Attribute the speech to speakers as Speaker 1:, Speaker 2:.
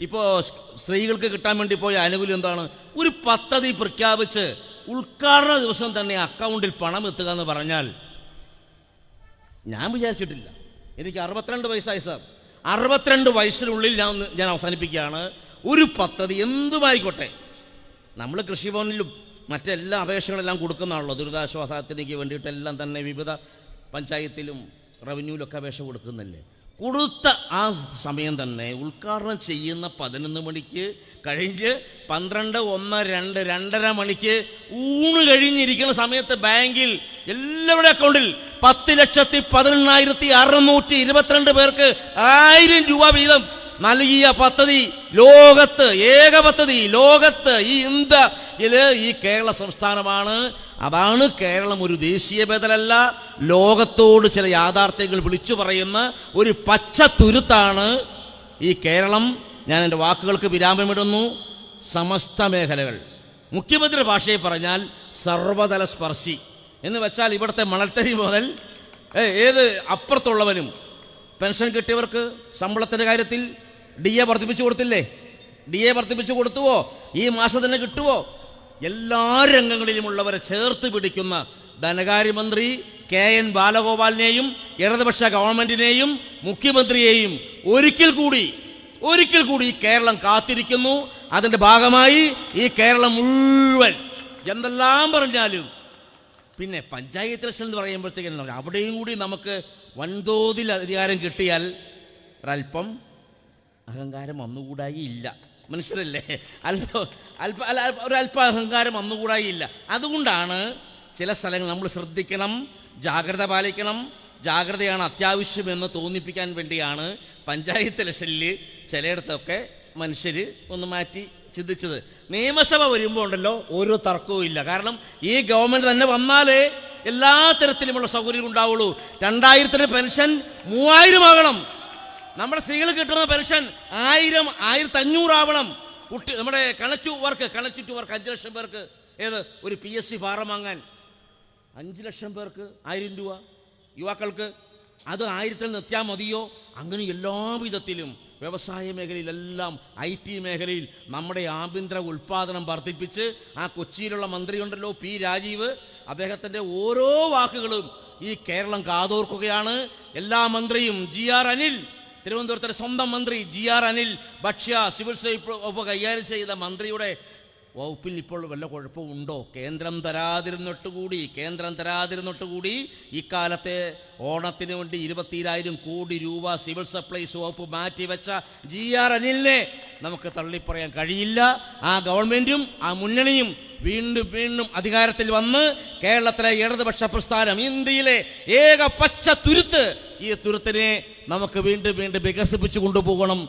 Speaker 1: ഇപ്പോൾ സ്ത്രീകൾക്ക് കിട്ടാൻ വേണ്ടി പോയ ആനുകൂല്യം എന്താണ്? ഒരു പദ്ധതി പ്രഖ്യാപിച്ച് ഉദ്ഘാടന ദിവസം തന്നെ അക്കൗണ്ടിൽ പണം എത്തുക എന്ന് പറഞ്ഞാൽ ഞാൻ വിചാരിച്ചിട്ടില്ല. എനിക്ക് 62 വയസ്സായി സാർ. 62 വയസ്സിനുള്ളിൽ ഞാൻ അവസാനിപ്പിക്കുകയാണ്. ഒരു പദ്ധതി എന്തുമായിക്കോട്ടെ, നമ്മൾ കൃഷിഭവനിലും മറ്റെല്ലാ അപേക്ഷകളെല്ലാം കൊടുക്കുന്നതാണല്ലോ. ദുരിതാശ്വാസത്തിലേക്ക് വേണ്ടിയിട്ടെല്ലാം തന്നെ വിവിധ പഞ്ചായത്തിലും റവന്യൂവിലൊക്കെ അപേക്ഷ കൊടുക്കുന്നല്ലേ. കൊടുത്ത ആ സമയം തന്നെ ഉദ്ഘാടനം ചെയ്യുന്ന 11 മണിക്ക് കഴിഞ്ഞ് 12, 1, 2, 2:30 മണിക്ക് ഊണ് കഴിഞ്ഞിരിക്കുന്ന സമയത്ത് ബാങ്കിൽ എല്ലാവരുടെ അക്കൗണ്ടിൽ 10,11,622 പേർക്ക് 1000 രൂപ വീതം നൽകിയ പദ്ധതി ലോകത്ത്, ഏക പദ്ധതി ലോകത്ത് ഈ കേരള സംസ്ഥാനമാണ്. അതാണ് കേരളം. ഒരു ദേശീയ ബദലല്ല, ലോകത്തോട് ചില യാഥാർത്ഥ്യങ്ങൾ വിളിച്ചു പറയുന്ന ഒരു പച്ച തുരുത്താണ് ഈ കേരളം. ഞാൻ എൻ്റെ വാക്കുകൾക്ക് വിരാമമിടുന്നു. സമസ്ത മേഖലകൾ, മുഖ്യമന്ത്രി ഭാഷയിൽ പറഞ്ഞാൽ സർവതല സ്പർശി എന്ന് വെച്ചാൽ ഇവിടുത്തെ മണൽത്തരി മുതൽ ഏത് അപ്പുറത്തുള്ളവരും പെൻഷൻ കിട്ടിയവർക്ക് ശമ്പളത്തിൻ്റെ കാര്യത്തിൽ DA വർദ്ധിപ്പിച്ചു കൊടുത്തില്ലേ? DA വർദ്ധിപ്പിച്ചു കൊടുത്തുവോ? ഈ മാസം തന്നെ കിട്ടുവോ? എല്ലാ രംഗങ്ങളിലുമുള്ളവരെ ചേർത്ത് പിടിക്കുന്ന ധനകാര്യമന്ത്രി KN ബാലഗോപാലിനെയും ഇടതുപക്ഷ ഗവൺമെൻറ്റിനെയും മുഖ്യമന്ത്രിയെയും ഒരിക്കൽ കൂടി ഈ കേരളം കാത്തിരിക്കുന്നു. അതിൻ്റെ ഭാഗമായി ഈ കേരളം മുഴുവൻ എന്തെല്ലാം പറഞ്ഞാലും പിന്നെ പഞ്ചായത്ത് ഇലക്ഷൻ എന്ന് പറയുമ്പോഴത്തേക്കും അവിടെയും കൂടി നമുക്ക് വൻതോതിൽ അധികാരം കിട്ടിയാൽ ഒരല്പം അഹങ്കാരം വന്നുകൂടായില്ല. മനുഷ്യരല്ലേ, ഒരല്പ അഹങ്കാരം വന്നുകൂടായില്ല. അതുകൊണ്ടാണ് ചില സ്ഥലങ്ങൾ നമ്മൾ ശ്രദ്ധിക്കണം, ജാഗ്രത പാലിക്കണം. ജാഗ്രതയാണ് അത്യാവശ്യമെന്ന് തോന്നിപ്പിക്കാൻ വേണ്ടിയാണ് പഞ്ചായത്ത് ഇലക്ഷനിൽ ചിലയിടത്തൊക്കെ മനുഷ്യർ ഒന്ന് മാറ്റി ചിന്തിച്ചത്. നിയമസഭ വരുമ്പോൾ ഉണ്ടല്ലോ ഓരോ തർക്കവും ഇല്ല. കാരണം ഈ ഗവൺമെൻറ് തന്നെ വന്നാലേ എല്ലാ തരത്തിലുമുള്ള സൗകര്യം ഉണ്ടാവുള്ളൂ. 2000 പെൻഷൻ 3000 ആകണം. നമ്മുടെ സ്ത്രീകൾ കിട്ടുന്ന പെൻഷൻ 1000, 1500 ആവണം. നമ്മുടെ കണക്ട് ടു വർക്ക് 5 ലക്ഷം പേർക്ക് ഒരു PSC ഫാറം വാങ്ങാൻ 5 ലക്ഷം പേർക്ക് 1000 രൂപ. യുവാക്കൾക്ക് അത് 1000 നിർത്തിയാൽ മതിയോ? അങ്ങനെ എല്ലാ വിധത്തിലും വ്യവസായ മേഖലയിലെല്ലാം IT മേഖലയിൽ നമ്മുടെ ആഭ്യന്തര ഉൽപ്പാദനം വർദ്ധിപ്പിച്ച് ആ കൊച്ചിയിലുള്ള മന്ത്രിയുണ്ടല്ലോ P രാജീവ്, അദ്ദേഹത്തിൻ്റെ ഓരോ വാക്കുകളും ഈ കേരളം കാതോർക്കുകയാണ്. എല്ലാ മന്ത്രിയും GR അനിൽ, തിരുവനന്തപുരത്തെ സ്വന്തം മന്ത്രി GR അനിൽ, ഭക്ഷ്യ സിവിൽ സപ്ലൈസ് കൈകാര്യം ചെയ്ത മന്ത്രിയുടെ വകുപ്പിൽ ഇപ്പോൾ വല്ല കുഴപ്പമുണ്ടോ? കേന്ദ്രം തരാതിരുന്നിട്ടുകൂടി ഇക്കാലത്തെ ഓണത്തിന് വേണ്ടി 22,000 കോടി രൂപ സിവിൽ സപ്ലൈസ് വകുപ്പ് മാറ്റിവെച്ച GR അനിലിനെ നമുക്ക് തള്ളിപ്പറയാൻ കഴിയില്ല. ആ ഗവൺമെൻറ്റും ആ മുന്നണിയും വീണ്ടും അധികാരത്തിൽ വന്ന് കേരളത്തിലെ ഇടതുപക്ഷ പ്രസ്ഥാനം, ഇന്ത്യയിലെ ഏക പച്ച തുരുത്ത്, ഈ തുരുത്തിനെ നമുക്ക് വീണ്ടും വികസിപ്പിച്ചു കൊണ്ടുപോകണം.